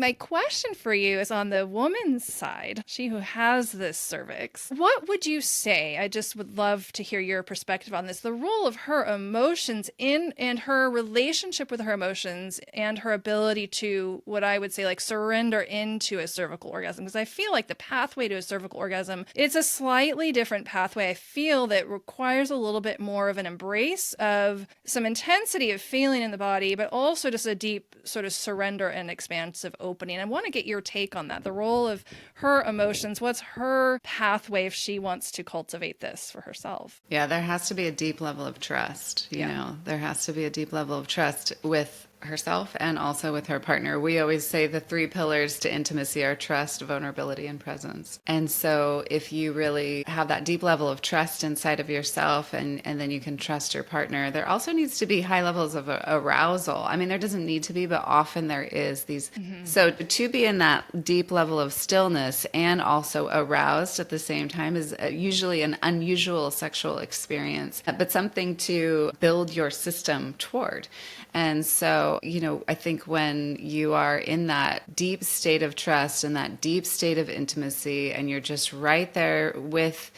my question for you is on the woman's side, she who has this cervix. What would you say? I just would love to hear your perspective on this. The role of her emotions in and her relationship with her emotions and her ability to, what I would say, like surrender into a cervical orgasm. Because I feel like the pathway to a cervical orgasm, it's a slightly different pathway. I feel that requires a little bit more of an embrace of some intensity of feeling in the body, but also just a deep sort of surrender and expansive opening. I want to get your take on that. The role of her emotions. What's her pathway if she wants to cultivate this for herself? Yeah, there has to be a deep level of trust. There has to be a deep level of trust with herself and also with her partner. We always say the three pillars to intimacy are trust, vulnerability, and presence. And so if you really have that deep level of trust inside of yourself and then you can trust your partner, there also needs to be high levels of arousal. I mean, there doesn't need to be, but often there is these. Mm-hmm. So to be in that deep level of stillness and also aroused at the same time is usually an unusual sexual experience, but something to build your system toward. And so, I think when you are in that deep state of trust and that deep state of intimacy, and you're just right there with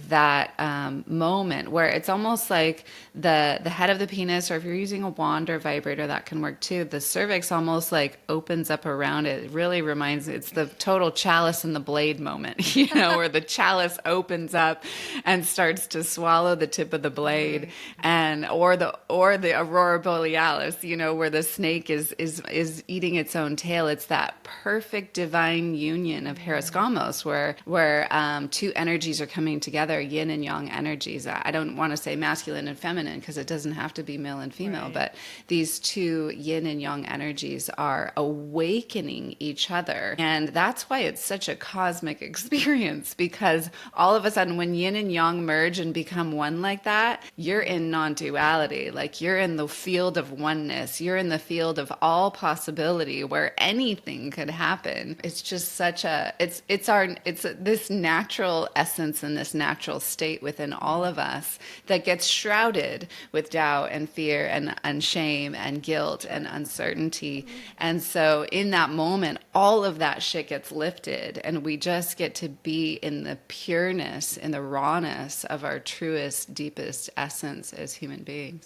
that moment where it's almost like the head of the penis, or if you're using a wand or vibrator, that can work too. The cervix almost like opens up around it. It really reminds me, it's the total chalice and the blade moment, where the chalice opens up and starts to swallow the tip of the blade, and or the aurora borealis, where the snake is eating its own tail. It's that perfect divine union of Heroscomos, where two energies are coming together. Yin and yang energies. I don't want to say masculine and feminine because it doesn't have to be male and female, right. But these two yin and yang energies are awakening each other. And that's why it's such a cosmic experience, because all of a sudden when yin and yang merge and become one like that, you're in non-duality. Like you're in the field of oneness. You're in the field of all possibility where anything could happen. It's just such it's this natural essence and this natural state within all of us that gets shrouded with doubt and fear and shame and guilt and uncertainty. And so in that moment, all of that shit gets lifted, and we just get to be in the pureness, in the rawness of our truest, deepest essence as human beings.